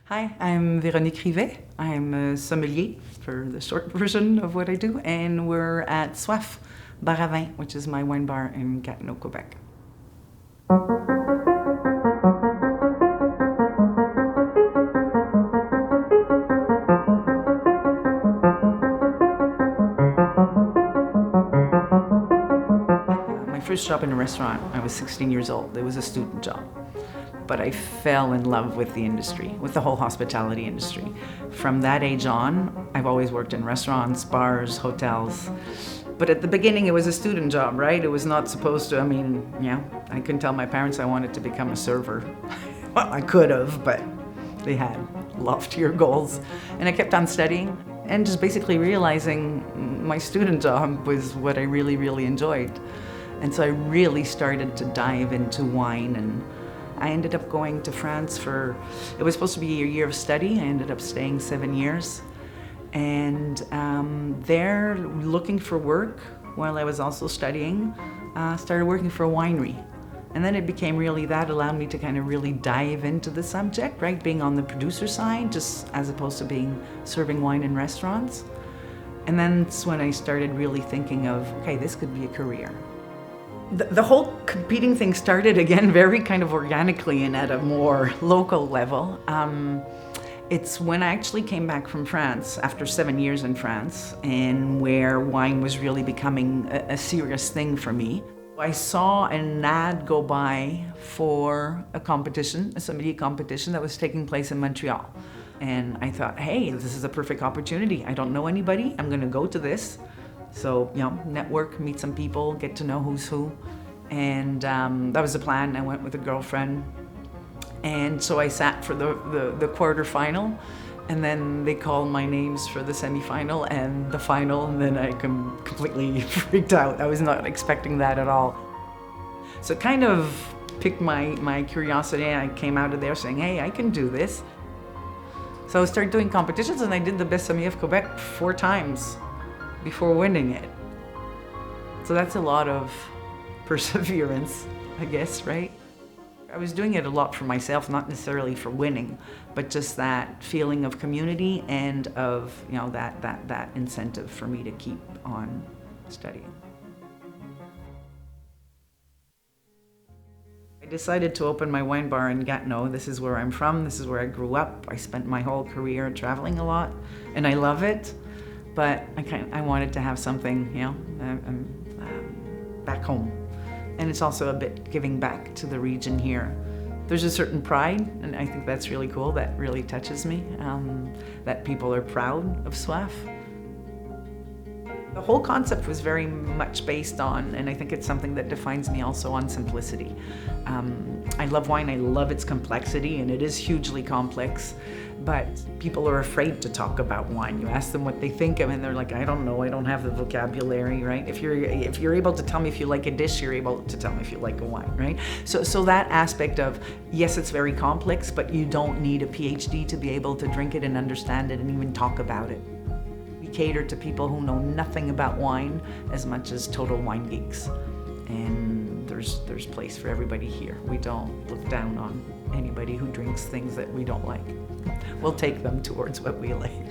Hi, I'm Véronique Rivest. I'm a sommelier for the short version of what I do, and we're at Soif Bar, which is my wine bar in Gatineau, Quebec. My first job in a restaurant, I was 16 years old. It was a student job. But I fell in love with the industry, with the whole hospitality industry. From that age on, I've always worked in restaurants, bars, hotels. But at the beginning, it was a student job, right? It was not supposed to, I couldn't tell my parents I wanted to become a server. Well, I could have, but they had loftier goals. And I kept on studying and just basically realizing my student job was what I really, really enjoyed. And so I really started to dive into wine, and I ended up going to France it was supposed to be a year of study. I ended up staying 7 years. And there, looking for work while I was also studying, started working for a winery. And then it became really, that allowed me to kind of really dive into the subject, right? Being on the producer side, just as opposed to serving wine in restaurants. And then that's when I started really thinking of, okay, this could be a career. The whole competing thing started again very kind of organically and at a more local level. It's when I actually came back from France after 7 years in France, and where wine was really becoming a serious thing for me. I saw an ad go by for a competition, a sommelier competition that was taking place in Montreal. And I thought, hey, this is a perfect opportunity. I don't know anybody, I'm gonna go to this. So, network, meet some people, get to know who's who. And that was the plan. I went with a girlfriend. And so I sat for the quarterfinal, and then they called my names for the semifinal and the final, and then I completely freaked out. I was not expecting that at all. So it kind of piqued my curiosity, and I came out of there saying, hey, I can do this. So I started doing competitions, and I did the Best Sommelier of Quebec 4 times before winning it. So that's a lot of perseverance, I guess, right? I was doing it a lot for myself, not necessarily for winning, but just that feeling of community and of, that incentive for me to keep on studying. I decided to open my wine bar in Gatineau. This is where I'm from, this is where I grew up. I spent my whole career traveling a lot, and I love it. But I wanted to have something, back home. And it's also a bit giving back to the region here. There's a certain pride, and I think that's really cool. That really touches me, that people are proud of Soif. The whole concept was very much based on, and I think it's something that defines me also, on simplicity. I love wine, I love its complexity, and it is hugely complex, but people are afraid to talk about wine. You ask them what they think of, and they're like, I don't know, I don't have the vocabulary, right? If you're able to tell me if you like a dish, you're able to tell me if you like a wine, right? So that aspect of, yes, it's very complex, but you don't need a PhD to be able to drink it and understand it and even talk about it. We cater to people who know nothing about wine as much as total wine geeks. And there's place for everybody here. We don't look down on anybody who drinks things that we don't like. We'll take them towards what we like.